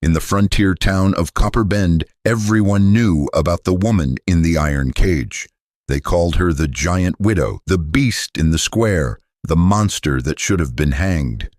In the frontier town of Copper Bend, everyone knew about the woman in the iron cage. They called her the giant widow, the beast in the square, the monster that should have been hanged.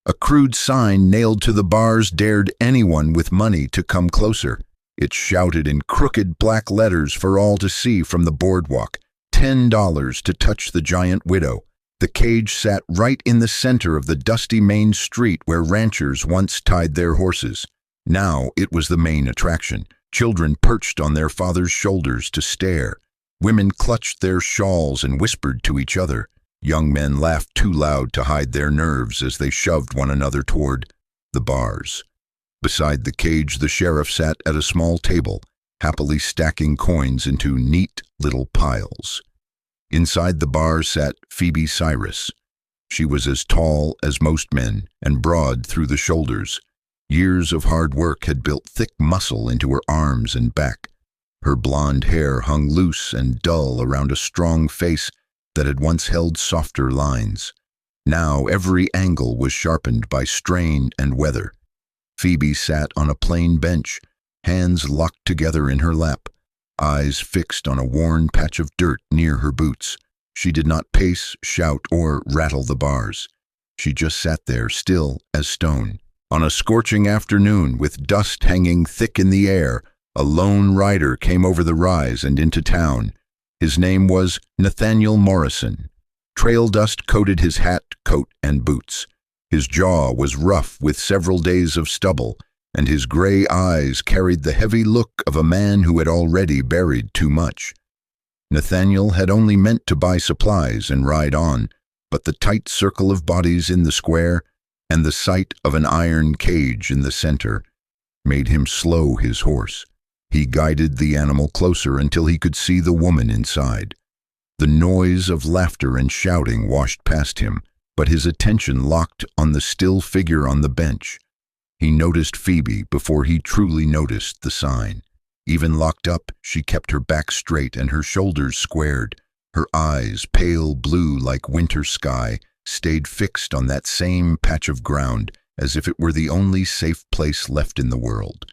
A crude sign nailed to the bars dared anyone with money to come closer. It shouted in crooked black letters for all to see from the boardwalk, $10 to touch the giant widow. The cage sat right in the center of the dusty main street where ranchers once tied their horses. Now it was the main attraction. Children perched on their fathers' shoulders to stare. Women clutched their shawls and whispered to each other. Young men laughed too loud to hide their nerves as they shoved one another toward the bars. Beside the cage, the sheriff sat at a small table, happily stacking coins into neat little piles. Inside the bar sat Phoebe Cyrus. She was as tall as most men and broad through the shoulders. Years of hard work had built thick muscle into her arms and back. Her blonde hair hung loose and dull around a strong face that had once held softer lines. Now every angle was sharpened by strain and weather. Phoebe sat on a plain bench, hands locked together in her lap, eyes fixed on a worn patch of dirt near her boots. She did not pace, shout, or rattle the bars. She just sat there, still as stone. On a scorching afternoon, with dust hanging thick in the air, a lone rider came over the rise and into town. His name was Nathaniel Morrison. Trail dust coated his hat, coat, and boots. His jaw was rough with several days of stubble, and his gray eyes carried the heavy look of a man who had already buried too much. Nathaniel had only meant to buy supplies and ride on, but the tight circle of bodies in the square and the sight of an iron cage in the center made him slow his horse. He guided the animal closer until he could see the woman inside. The noise of laughter and shouting washed past him, but his attention locked on the still figure on the bench. He noticed Phoebe before he truly noticed the sign. Even locked up, she kept her back straight and her shoulders squared. Her eyes, pale blue like winter sky, stayed fixed on that same patch of ground as if it were the only safe place left in the world.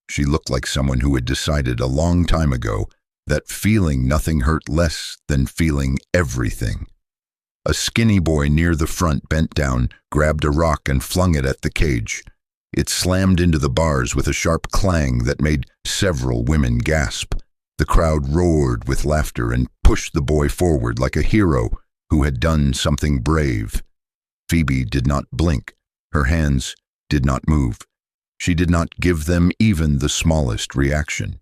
She looked like someone who had decided a long time ago that feeling nothing hurt less than feeling everything. A skinny boy near the front bent down, grabbed a rock and flung it at the cage. It slammed into the bars with a sharp clang that made several women gasp. The crowd roared with laughter and pushed the boy forward like a hero who had done something brave. Phoebe did not blink. Her hands did not move. She did not give them even the smallest reaction.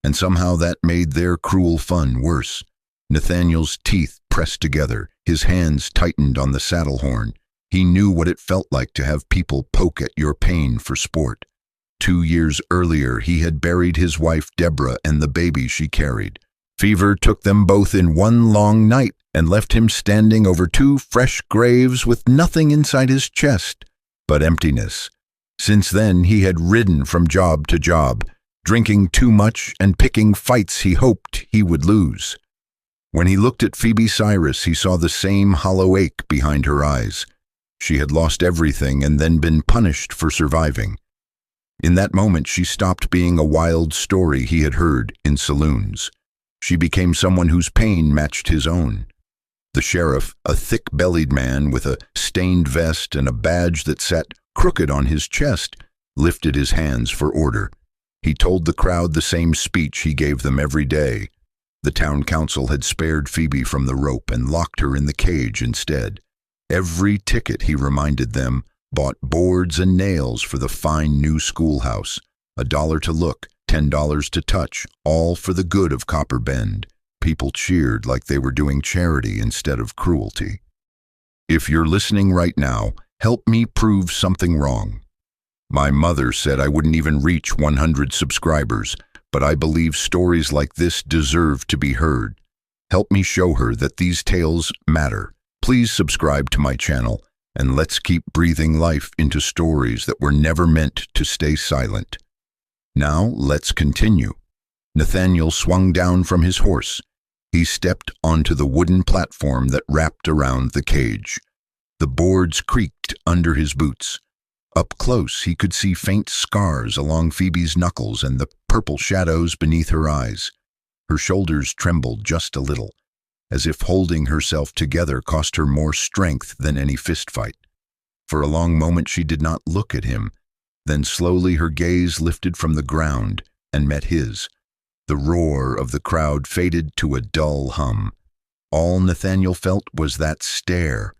And somehow that made their cruel fun worse. Nathaniel's teeth pressed together, his hands tightened on the saddle horn. He knew what it felt like to have people poke at your pain for sport. 2 years earlier, he had buried his wife Deborah and the baby she carried. Fever took them both in one long night and left him standing over 2 fresh graves with nothing inside his chest but emptiness. Since then, he had ridden from job to job, drinking too much and picking fights he hoped he would lose. When he looked at Phoebe Cyrus, he saw the same hollow ache behind her eyes. She had lost everything and then been punished for surviving. In that moment, she stopped being a wild story he had heard in saloons. She became someone whose pain matched his own. The sheriff, a thick-bellied man with a stained vest and a badge that sat crooked on his chest, lifted his hands for order. He told the crowd the same speech he gave them every day. The town council had spared Phoebe from the rope and locked her in the cage instead. Every ticket, he reminded them, bought boards and nails for the fine new schoolhouse. $1 to look, $10 to touch, all for the good of Copper Bend. People cheered like they were doing charity instead of cruelty. If you're listening right now, help me prove something wrong. My mother said I wouldn't even reach 100 subscribers, but I believe stories like this deserve to be heard. Help me show her that these tales matter. Please subscribe to my channel, and let's keep breathing life into stories that were never meant to stay silent. Now, let's continue. Nathaniel swung down from his horse. He stepped onto the wooden platform that wrapped around the cage. The boards creaked under his boots. Up close, he could see faint scars along Phoebe's knuckles and the purple shadows beneath her eyes. Her shoulders trembled just a little, as if holding herself together cost her more strength than any fistfight. For a long moment she did not look at him. Then slowly her gaze lifted from the ground and met his. The roar of the crowd faded to a dull hum. All Nathaniel felt was that stare.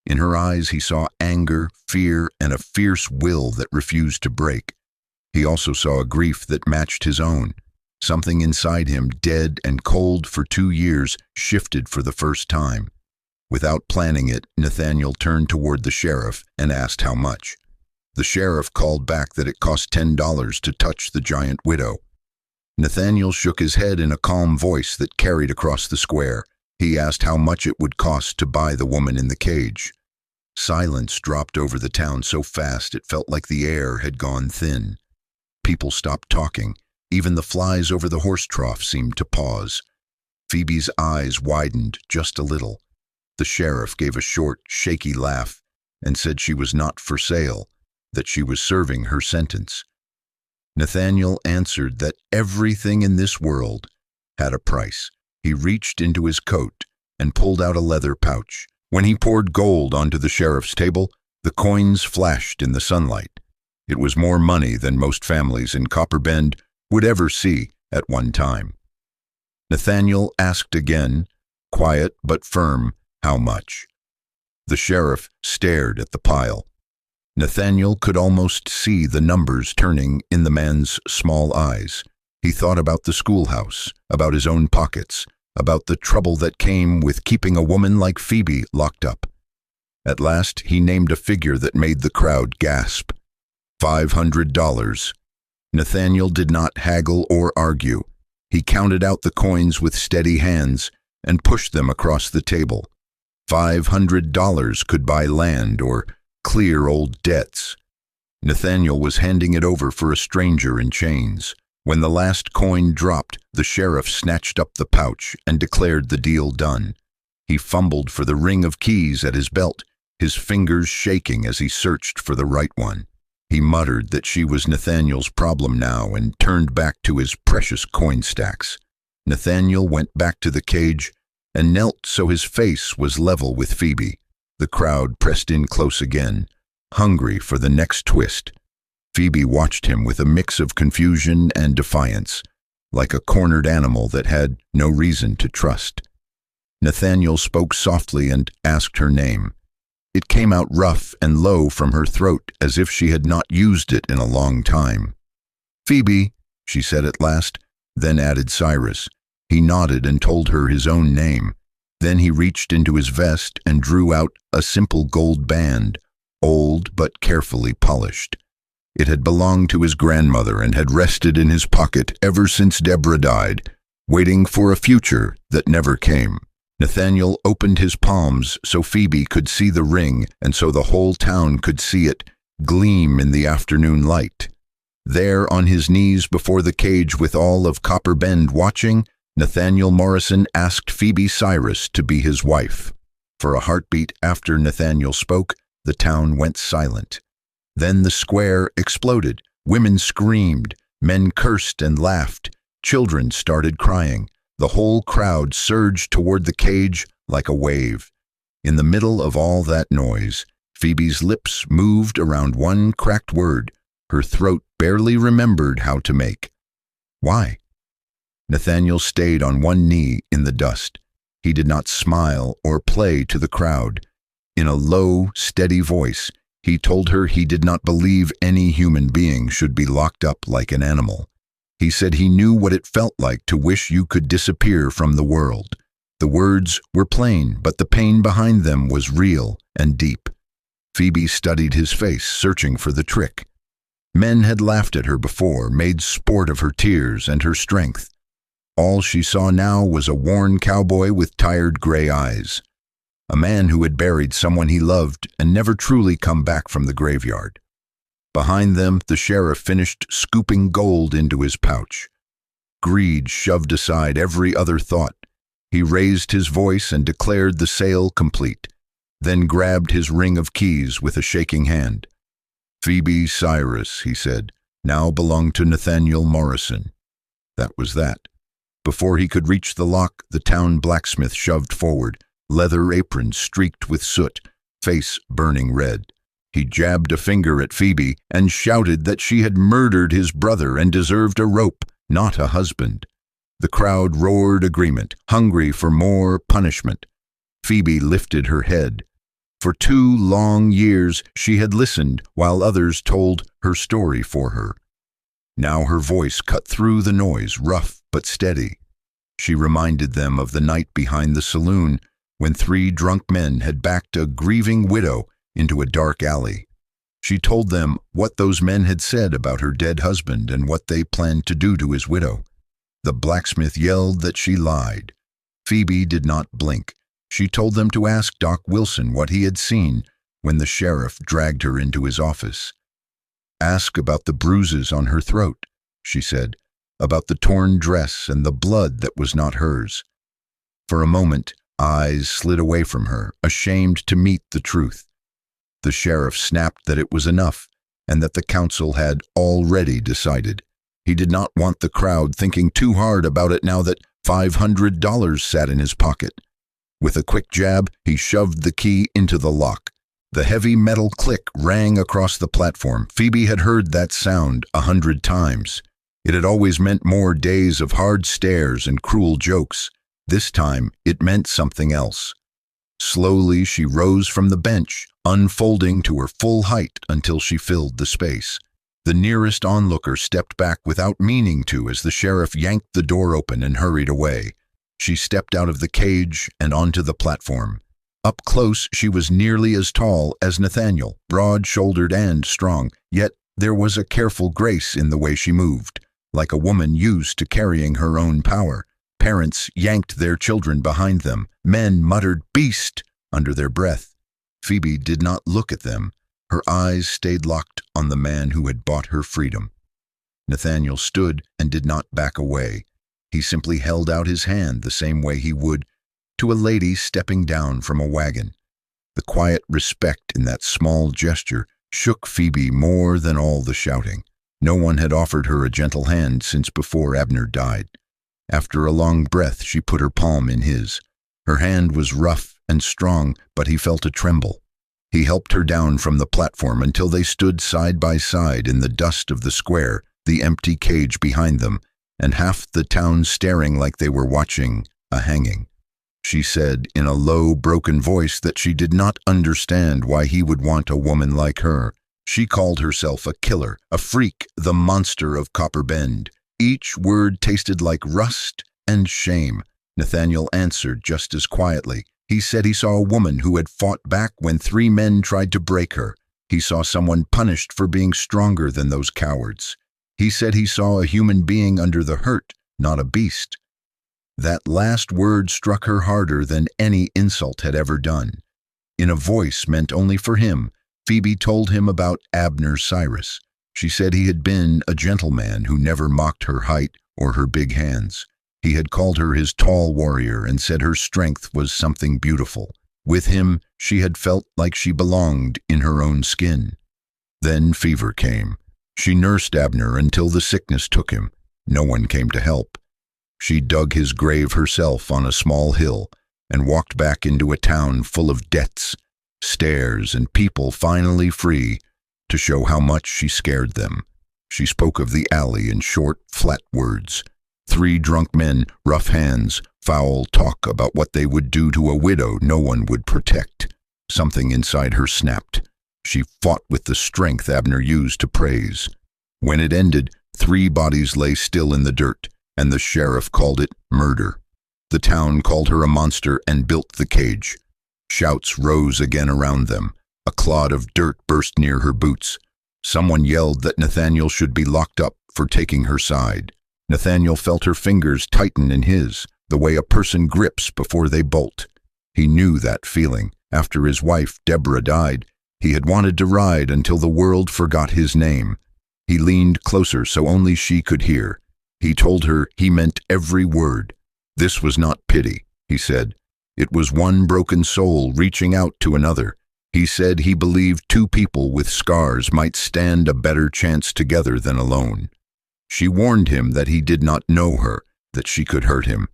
In her eyes he saw anger, fear, and a fierce will that refused to break. He also saw a grief that matched his own. Something inside him, dead and cold for 2 years, shifted for the first time. Without planning it, Nathaniel turned toward the sheriff and asked how much. The sheriff called back that it cost $10 to touch the giant widow. Nathaniel shook his head in a calm voice that carried across the square. He asked how much it would cost to buy the woman in the cage. Silence dropped over the town so fast it felt like the air had gone thin. People stopped talking. Even the flies over the horse trough seemed to pause. Phoebe's eyes widened just a little. The sheriff gave a short, shaky laugh and said she was not for sale, that she was serving her sentence. Nathaniel answered that everything in this world had a price. He reached into his coat and pulled out a leather pouch. When he poured gold onto the sheriff's table, the coins flashed in the sunlight. It was more money than most families in Copper Bend would ever see at one time. Nathaniel asked again, quiet but firm, how much. The sheriff stared at the pile. Nathaniel could almost see the numbers turning in the man's small eyes. He thought about the schoolhouse, about his own pockets, about the trouble that came with keeping a woman like Phoebe locked up. At last, he named a figure that made the crowd gasp. $500. Nathaniel did not haggle or argue. He counted out the coins with steady hands and pushed them across the table. $500 could buy land or clear old debts. Nathaniel was handing it over for a stranger in chains. When the last coin dropped, the sheriff snatched up the pouch and declared the deal done. He fumbled for the ring of keys at his belt, his fingers shaking as he searched for the right one. He muttered that she was Nathaniel's problem now and turned back to his precious coin stacks. Nathaniel went back to the cage and knelt so his face was level with Phoebe. The crowd pressed in close again, hungry for the next twist. Phoebe watched him with a mix of confusion and defiance, like a cornered animal that had no reason to trust. Nathaniel spoke softly and asked her name. It came out rough and low from her throat as if she had not used it in a long time. "Phoebe," she said at last, then added Cyrus. He nodded and told her his own name. Then he reached into his vest and drew out a simple gold band, old but carefully polished. It had belonged to his grandmother and had rested in his pocket ever since Deborah died, waiting for a future that never came. Nathaniel opened his palms so Phoebe could see the ring and so the whole town could see it gleam in the afternoon light. There on his knees before the cage with all of Copper Bend watching, Nathaniel Morrison asked Phoebe Cyrus to be his wife. For a heartbeat after Nathaniel spoke, the town went silent. Then the square exploded. Women screamed, men cursed and laughed, children started crying. The whole crowd surged toward the cage like a wave. In the middle of all that noise, Phoebe's lips moved around one cracked word her throat barely remembered how to make. Why? Nathaniel stayed on one knee in the dust. He did not smile or play to the crowd. In a low, steady voice, he told her he did not believe any human being should be locked up like an animal. He said he knew what it felt like to wish you could disappear from the world. The words were plain, but the pain behind them was real and deep. Phoebe studied his face, searching for the trick. Men had laughed at her before, made sport of her tears and her strength. All she saw now was a worn cowboy with tired gray eyes. A man who had buried someone he loved and never truly come back from the graveyard. Behind them, the sheriff finished scooping gold into his pouch. Greed shoved aside every other thought. He raised his voice and declared the sale complete, then grabbed his ring of keys with a shaking hand. Phoebe Cyrus, he said, now belonged to Nathaniel Morrison. That was that. Before he could reach the lock, the town blacksmith shoved forward, leather apron streaked with soot, face burning red. He jabbed a finger at Phoebe and shouted that she had murdered his brother and deserved a rope, not a husband. The crowd roared agreement, hungry for more punishment. Phoebe lifted her head. For 2 long years she had listened while others told her story for her. Now her voice cut through the noise, rough but steady. She reminded them of the night behind the saloon when 3 drunk men had backed a grieving widow into a dark alley. She told them what those men had said about her dead husband and what they planned to do to his widow. The blacksmith yelled that she lied. Phoebe did not blink. She told them to ask Doc Wilson what he had seen when the sheriff dragged her into his office. Ask about the bruises on her throat, she said, about the torn dress and the blood that was not hers. For a moment, eyes slid away from her, ashamed to meet the truth. The sheriff snapped that it was enough and that the council had already decided. He did not want the crowd thinking too hard about it now that $500 sat in his pocket. With a quick jab, he shoved the key into the lock. The heavy metal click rang across the platform. Phoebe had heard that sound 100 times. It had always meant more days of hard stares and cruel jokes. This time, it meant something else. Slowly, she rose from the bench, unfolding to her full height until she filled the space. The nearest onlooker stepped back without meaning to as the sheriff yanked the door open and hurried away. She stepped out of the cage and onto the platform. Up close, she was nearly as tall as Nathaniel, broad-shouldered and strong, yet there was a careful grace in the way she moved, like a woman used to carrying her own power. Parents yanked their children behind them. Men muttered "beast" under their breath. Phoebe did not look at them. Her eyes stayed locked on the man who had bought her freedom. Nathaniel stood and did not back away. He simply held out his hand the same way he would to a lady stepping down from a wagon. The quiet respect in that small gesture shook Phoebe more than all the shouting. No one had offered her a gentle hand since before Abner died. After a long breath, she put her palm in his. Her hand was rough and strong, but he felt a tremble. He helped her down from the platform until they stood side by side in the dust of the square, the empty cage behind them, and half the town staring like they were watching a hanging. She said in a low, broken voice that she did not understand why he would want a woman like her. She called herself a killer, a freak, the monster of Copper Bend. Each word tasted like rust and shame. Nathaniel answered just as quietly. He said he saw a woman who had fought back when 3 men tried to break her. He saw someone punished for being stronger than those cowards. He said he saw a human being under the hurt, not a beast. That last word struck her harder than any insult had ever done. In a voice meant only for him, Phoebe told him about Abner Cyrus. She said he had been a gentleman who never mocked her height or her big hands. He had called her his tall warrior and said her strength was something beautiful. With him, she had felt like she belonged in her own skin. Then fever came. She nursed Abner until the sickness took him. No one came to help. She dug his grave herself on a small hill and walked back into a town full of debts, stairs, and people finally free to show how much she scared them. She spoke of the alley in short, flat words. 3 drunk men, rough hands, foul talk about what they would do to a widow no one would protect. Something inside her snapped. She fought with the strength Abner used to praise. When it ended, 3 bodies lay still in the dirt, and the sheriff called it murder. The town called her a monster and built the cage. Shouts rose again around them. A clod of dirt burst near her boots. Someone yelled that Nathaniel should be locked up for taking her side. Nathaniel felt her fingers tighten in his, the way a person grips before they bolt. He knew that feeling. After his wife, Deborah, died, he had wanted to ride until the world forgot his name. He leaned closer so only she could hear. He told her he meant every word. This was not pity, he said. It was one broken soul reaching out to another. He said he believed two people with scars might stand a better chance together than alone. She warned him that he did not know her, that she could hurt him.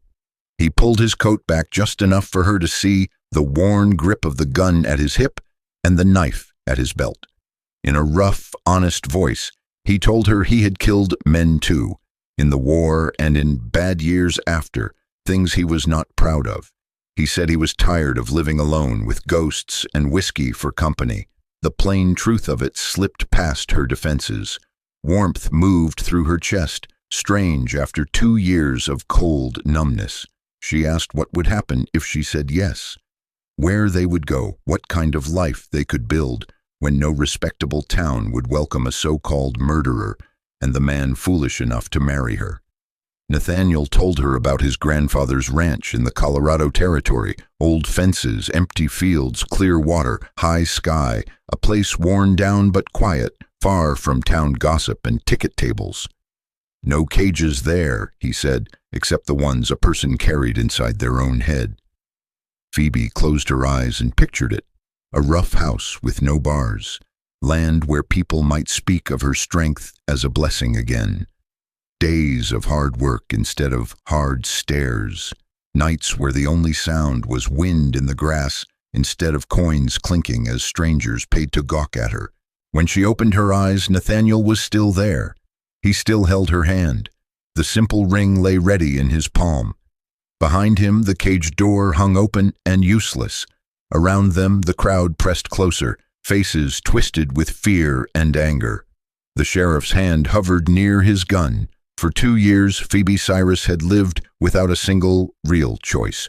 He pulled his coat back just enough for her to see the worn grip of the gun at his hip and the knife at his belt. In a rough, honest voice, he told her he had killed men too, in the war and in bad years after, things he was not proud of. He said he was tired of living alone with ghosts and whiskey for company. The plain truth of it slipped past her defenses. Warmth moved through her chest, strange after 2 years of cold numbness. She asked what would happen if she said yes, where they would go, what kind of life they could build when no respectable town would welcome a so-called murderer and the man foolish enough to marry her. Nathaniel told her about his grandfather's ranch in the Colorado Territory, old fences, empty fields, clear water, high sky, a place worn down but quiet, far from town gossip and ticket tables. No cages there, he said, except the ones a person carried inside their own head. Phoebe closed her eyes and pictured it, a rough house with no bars, land where people might speak of her strength as a blessing again. Days of hard work instead of hard stares, nights where the only sound was wind in the grass instead of coins clinking as strangers paid to gawk at her. When she opened her eyes, Nathaniel was still there. He still held her hand. The simple ring lay ready in his palm. Behind him, the cage door hung open and useless. Around them, the crowd pressed closer, faces twisted with fear and anger. The sheriff's hand hovered near his gun. For 2 years, Phoebe Cyrus had lived without a single real choice.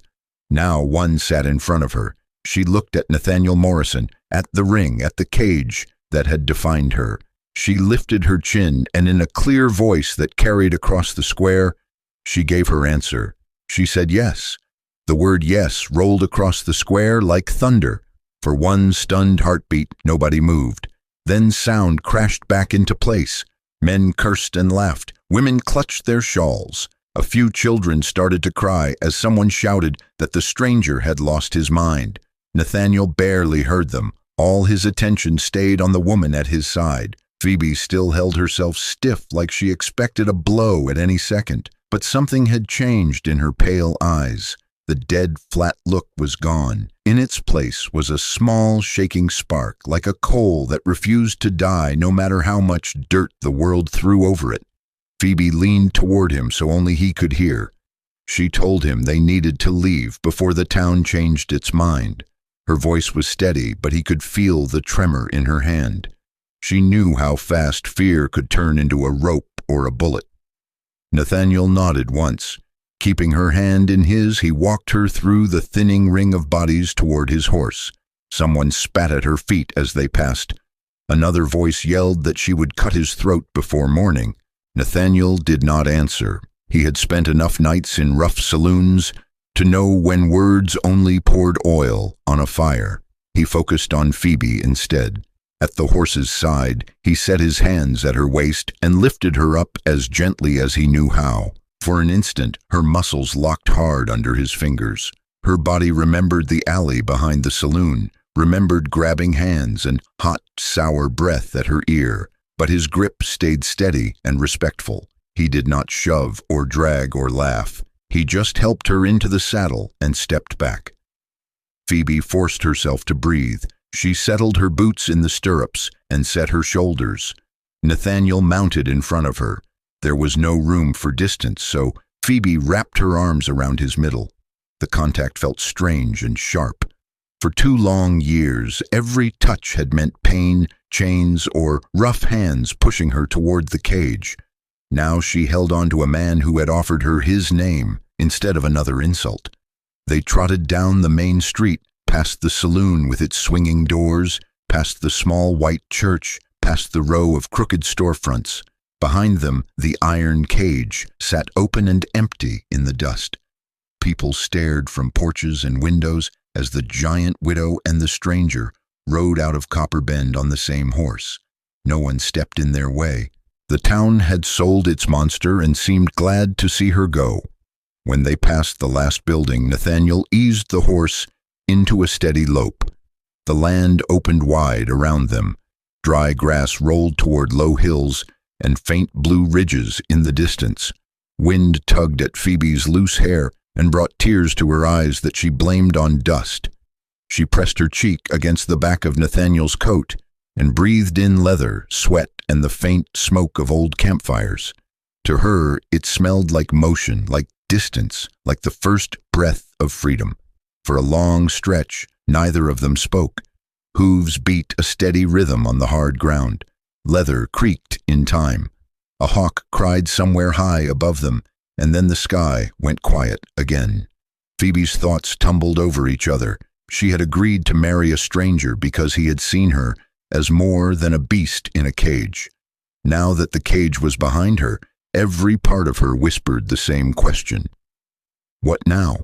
Now one sat in front of her. She looked at Nathaniel Morrison, at the ring, at the cage that had defined her. She lifted her chin, and in a clear voice that carried across the square, she gave her answer. She said yes. The word yes rolled across the square like thunder. For one stunned heartbeat, nobody moved. Then sound crashed back into place. Men cursed and laughed. Women clutched their shawls. A few children started to cry as someone shouted that the stranger had lost his mind. Nathaniel barely heard them. All his attention stayed on the woman at his side. Phoebe still held herself stiff like she expected a blow at any second. But something had changed in her pale eyes. The dead, flat look was gone. In its place was a small, shaking spark, like a coal that refused to die no matter how much dirt the world threw over it. Phoebe leaned toward him so only he could hear. She told him they needed to leave before the town changed its mind. Her voice was steady, but he could feel the tremor in her hand. She knew how fast fear could turn into a rope or a bullet. Nathaniel nodded once. Keeping her hand in his, he walked her through the thinning ring of bodies toward his horse. Someone spat at her feet as they passed. Another voice yelled that she would cut his throat before morning. Nathaniel did not answer. He had spent enough nights in rough saloons to know when words only poured oil on a fire. He focused on Phoebe instead. At the horse's side, he set his hands at her waist and lifted her up as gently as he knew how. For an instant, her muscles locked hard under his fingers. Her body remembered the alley behind the saloon, remembered grabbing hands and hot, sour breath at her ear. But his grip stayed steady and respectful. He did not shove or drag or laugh. He just helped her into the saddle and stepped back. Phoebe forced herself to breathe. She settled her boots in the stirrups and set her shoulders. Nathaniel mounted in front of her. There was no room for distance, so Phoebe wrapped her arms around his middle. The contact felt strange and sharp. For 2 long years, every touch had meant pain, chains, or rough hands pushing her toward the cage. Now she held on to a man who had offered her his name instead of another insult. They trotted down the main street, past the saloon with its swinging doors, past the small white church, past the row of crooked storefronts. Behind them, the iron cage sat open and empty in the dust. People stared from porches and windows as the giant widow and the stranger rode out of Copper Bend on the same horse. No one stepped in their way. The town had sold its monster and seemed glad to see her go. When they passed the last building, Nathaniel eased the horse into a steady lope. The land opened wide around them. Dry grass rolled toward low hills and faint blue ridges in the distance. Wind tugged at Phoebe's loose hair and brought tears to her eyes that she blamed on dust. She pressed her cheek against the back of Nathaniel's coat and breathed in leather, sweat, and the faint smoke of old campfires. To her, it smelled like motion, like distance, like the first breath of freedom. For a long stretch, neither of them spoke. Hooves beat a steady rhythm on the hard ground. Leather creaked in time. A hawk cried somewhere high above them, and then the sky went quiet again. Phoebe's thoughts tumbled over each other. She had agreed to marry a stranger because he had seen her as more than a beast in a cage. Now that the cage was behind her, every part of her whispered the same question. What now?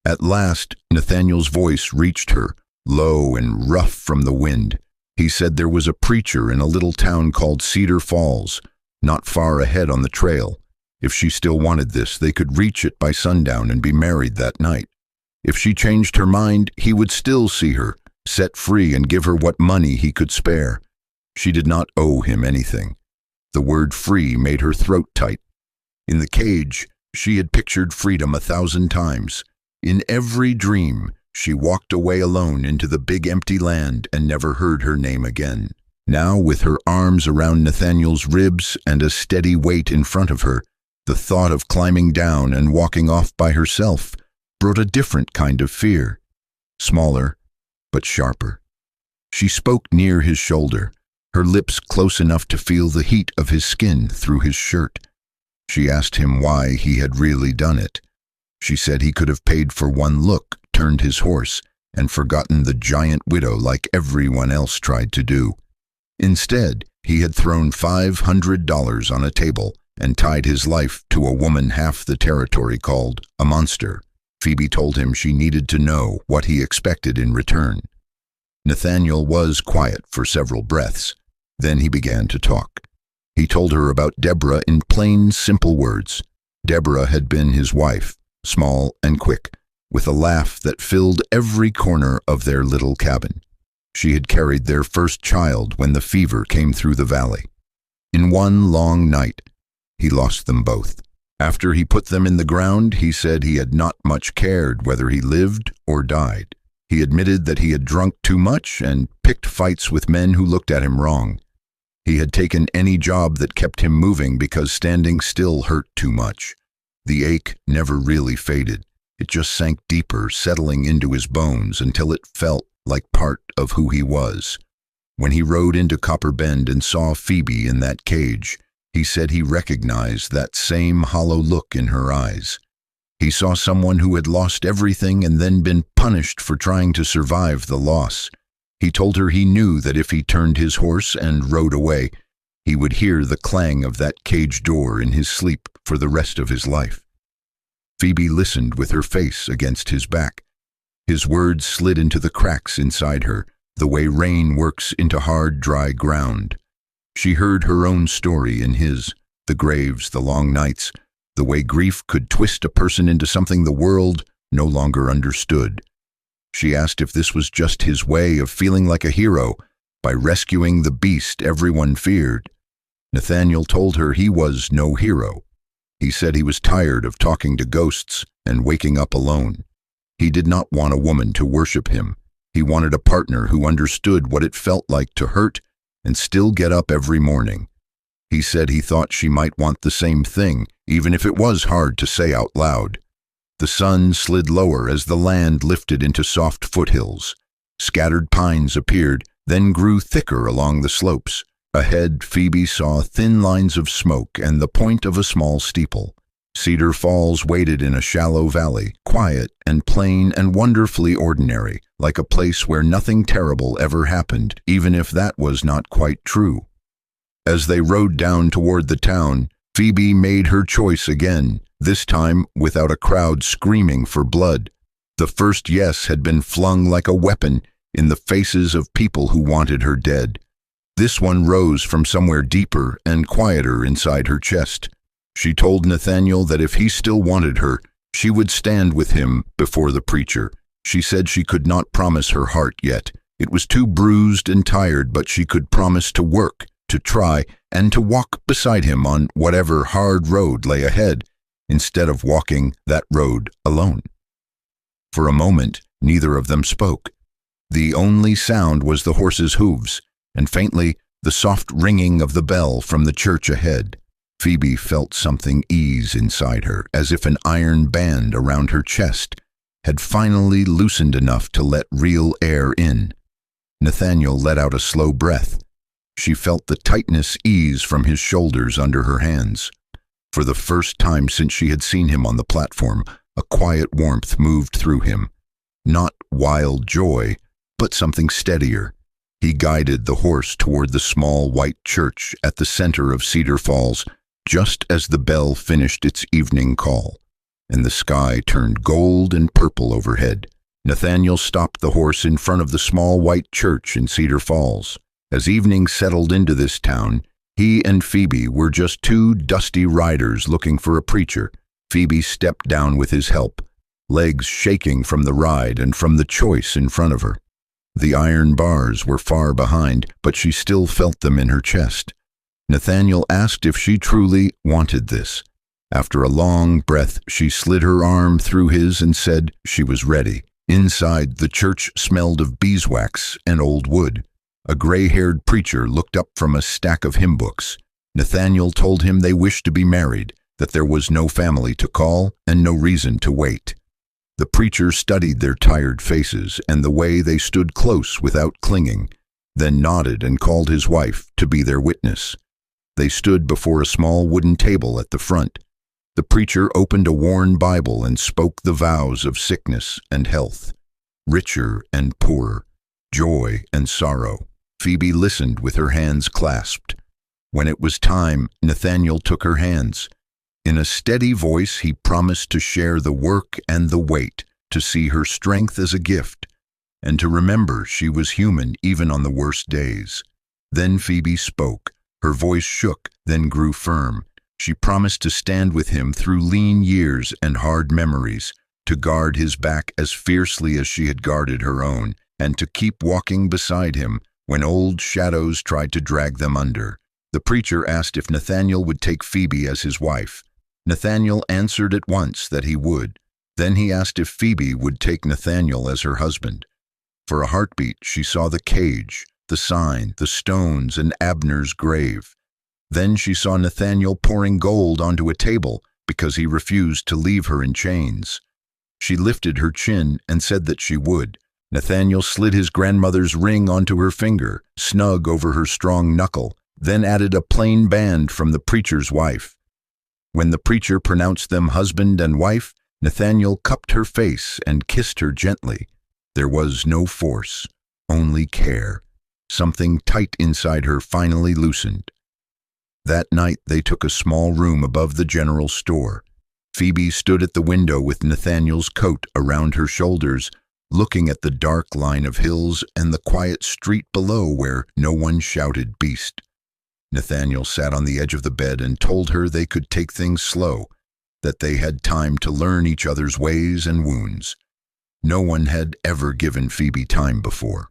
At last, Nathaniel's voice reached her, low and rough from the wind. He said there was a preacher in a little town called Cedar Falls, not far ahead on the trail. If she still wanted this, they could reach it by sundown and be married that night. If she changed her mind, he would still see her, set free, and give her what money he could spare. She did not owe him anything. The word free made her throat tight. In the cage, she had pictured freedom 1,000 times. In every dream, she walked away alone into the big empty land and never heard her name again. Now, with her arms around Nathaniel's ribs and a steady weight in front of her, the thought of climbing down and walking off by herself brought a different kind of fear, smaller but sharper. She spoke near his shoulder, her lips close enough to feel the heat of his skin through his shirt. She asked him why he had really done it. She said he could have paid for one look, turned his horse, and forgotten the giant widow like everyone else tried to do. Instead, he had thrown $500 on a table and tied his life to a woman half the territory called a monster. Phoebe told him she needed to know what he expected in return. Nathaniel was quiet for several breaths. Then he began to talk. He told her about Deborah in plain, simple words. Deborah had been his wife, small and quick, with a laugh that filled every corner of their little cabin. She had carried their first child when the fever came through the valley. In one long night, he lost them both. After he put them in the ground, he said he had not much cared whether he lived or died. He admitted that he had drunk too much and picked fights with men who looked at him wrong. He had taken any job that kept him moving because standing still hurt too much. The ache never really faded. It just sank deeper, settling into his bones until it felt like part of who he was. When he rode into Copper Bend and saw Phoebe in that cage, he said he recognized that same hollow look in her eyes. He saw someone who had lost everything and then been punished for trying to survive the loss. He told her he knew that if he turned his horse and rode away, he would hear the clang of that cage door in his sleep for the rest of his life. Phoebe listened with her face against his back. His words slid into the cracks inside her, the way rain works into hard, dry ground. She heard her own story in his, the graves, the long nights, the way grief could twist a person into something the world no longer understood. She asked if this was just his way of feeling like a hero by rescuing the beast everyone feared. Nathaniel told her he was no hero. He said he was tired of talking to ghosts and waking up alone. He did not want a woman to worship him. He wanted a partner who understood what it felt like to hurt and still get up every morning. He said he thought she might want the same thing, even if it was hard to say out loud. The sun slid lower as the land lifted into soft foothills. Scattered pines appeared, then grew thicker along the slopes. Ahead, Phoebe saw thin lines of smoke and the point of a small steeple. Cedar Falls waited in a shallow valley, quiet and plain and wonderfully ordinary, like a place where nothing terrible ever happened, even if that was not quite true. As they rode down toward the town, Phoebe made her choice again, this time without a crowd screaming for blood. The first yes had been flung like a weapon in the faces of people who wanted her dead. This one rose from somewhere deeper and quieter inside her chest. She told Nathaniel that if he still wanted her, she would stand with him before the preacher. She said she could not promise her heart yet, It was too bruised and tired, but she could promise to work, to try, and to walk beside him on whatever hard road lay ahead, instead of walking that road alone. For a moment, neither of them spoke. The only sound was the horse's hooves, and faintly, the soft ringing of the bell from the church ahead. Phoebe felt something ease inside her, as if an iron band around her chest had finally loosened enough to let real air in. Nathaniel let out a slow breath. She felt the tightness ease from his shoulders under her hands. For the first time since she had seen him on the platform, a quiet warmth moved through him. Not wild joy, but something steadier. He guided the horse toward the small white church at the center of Cedar Falls, just as the bell finished its evening call, and the sky turned gold and purple overhead. Nathaniel stopped the horse in front of the small white church in Cedar Falls. As evening settled into this town, he and Phoebe were just two dusty riders looking for a preacher. Phoebe stepped down with his help, legs shaking from the ride and from the choice in front of her. The iron bars were far behind, but she still felt them in her chest. Nathaniel asked if she truly wanted this. After a long breath, she slid her arm through his and said she was ready. Inside, the church smelled of beeswax and old wood. A gray-haired preacher looked up from a stack of hymn books. Nathaniel told him they wished to be married, that there was no family to call and no reason to wait. The preacher studied their tired faces and the way they stood close without clinging, then nodded and called his wife to be their witness. They stood before a small wooden table at the front. The preacher opened a worn Bible and spoke the vows of sickness and health, richer and poorer, joy and sorrow. Phoebe listened with her hands clasped. When it was time, Nathaniel took her hands. In a steady voice, he promised to share the work and the weight, to see her strength as a gift, and to remember she was human even on the worst days. Then Phoebe spoke. Her voice shook, then grew firm. She promised to stand with him through lean years and hard memories, to guard his back as fiercely as she had guarded her own, and to keep walking beside him when old shadows tried to drag them under. The preacher asked if Nathaniel would take Phoebe as his wife. Nathaniel answered at once that he would. Then he asked if Phoebe would take Nathaniel as her husband. For a heartbeat, she saw the cage, the sign, the stones, and Abner's grave. Then she saw Nathaniel pouring gold onto a table because he refused to leave her in chains. She lifted her chin and said that she would. Nathaniel slid his grandmother's ring onto her finger, snug over her strong knuckle, then added a plain band from the preacher's wife. When the preacher pronounced them husband and wife, Nathaniel cupped her face and kissed her gently. There was no force, only care. Something tight inside her finally loosened. That night they took a small room above the general store. Phoebe stood at the window with Nathaniel's coat around her shoulders, looking at the dark line of hills and the quiet street below where no one shouted beast. Nathaniel sat on the edge of the bed and told her they could take things slow, that they had time to learn each other's ways and wounds. No one had ever given Phoebe time before.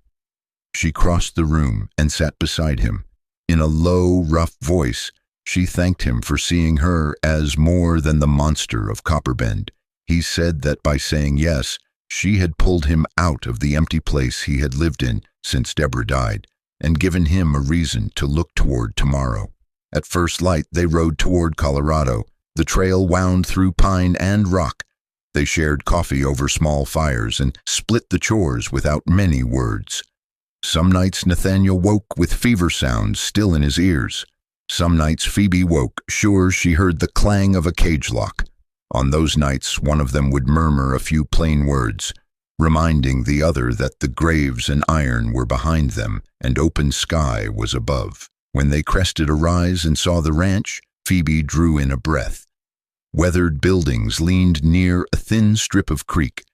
She crossed the room and sat beside him. In a low, rough voice, she thanked him for seeing her as more than the monster of Copperbend. He said that by saying yes, she had pulled him out of the empty place he had lived in since Deborah died, and given him a reason to look toward tomorrow. At first light, they rode toward Colorado. The trail wound through pine and rock. They shared coffee over small fires and split the chores without many words. Some nights Nathaniel woke with fever sounds still in his ears. Some nights Phoebe woke, sure she heard the clang of a cage lock. On those nights, one of them would murmur a few plain words, reminding the other that the graves and iron were behind them and open sky was above. When they crested a rise and saw the ranch, Phoebe drew in a breath. Weathered buildings leaned near a thin strip of creek.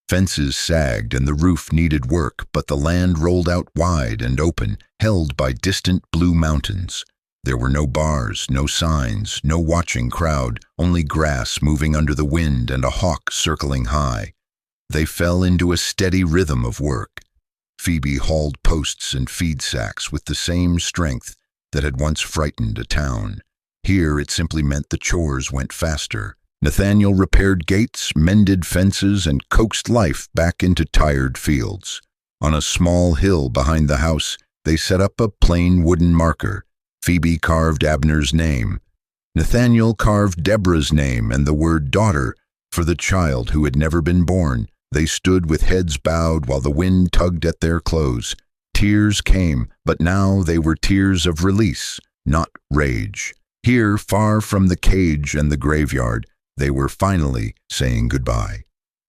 Fences sagged and the roof needed work, but the land rolled out wide and open, held by distant blue mountains. There were no bars, no signs, no watching crowd, only grass moving under the wind and a hawk circling high. They fell into a steady rhythm of work. Phoebe hauled posts and feed sacks with the same strength that had once frightened a town. Here it simply meant the chores went faster. Nathaniel repaired gates, mended fences, and coaxed life back into tired fields. On a small hill behind the house, they set up a plain wooden marker. Phoebe carved Abner's name. Nathaniel carved Deborah's name and the word daughter for the child who had never been born. They stood with heads bowed while the wind tugged at their clothes. Tears came, but now they were tears of release, not rage. Here, far from the cage and the graveyard, they were finally saying goodbye.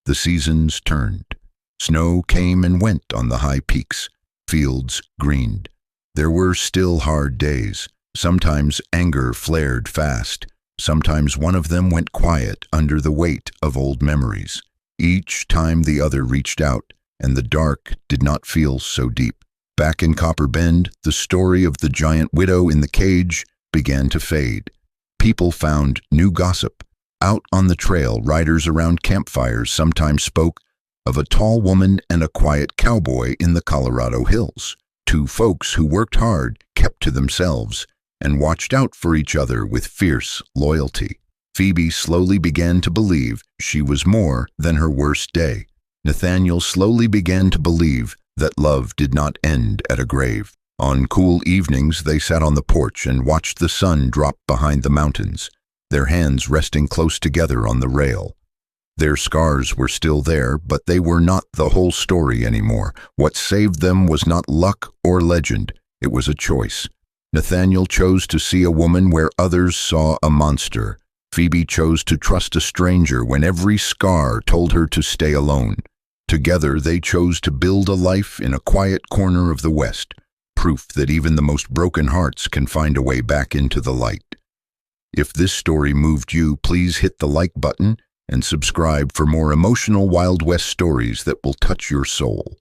The seasons turned. Snow came and went on the high peaks. Fields greened. There were still hard days. Sometimes anger flared fast. Sometimes one of them went quiet under the weight of old memories. Each time the other reached out, and the dark did not feel so deep. Back in Copper Bend, the story of the giant widow in the cage began to fade. People found new gossip. Out on the trail, riders around campfires sometimes spoke of a tall woman and a quiet cowboy in the Colorado hills. Two folks who worked hard, kept to themselves, and watched out for each other with fierce loyalty. Phoebe slowly began to believe she was more than her worst day. Nathaniel slowly began to believe that love did not end at a grave. On cool evenings, they sat on the porch and watched the sun drop behind the mountains, their hands resting close together on the rail. Their scars were still there, but they were not the whole story anymore. What saved them was not luck or legend. It was a choice. Nathaniel chose to see a woman where others saw a monster. Phoebe chose to trust a stranger when every scar told her to stay alone. Together, they chose to build a life in a quiet corner of the West, proof that even the most broken hearts can find a way back into the light. If this story moved you, please hit the like button and subscribe for more emotional Wild West stories that will touch your soul.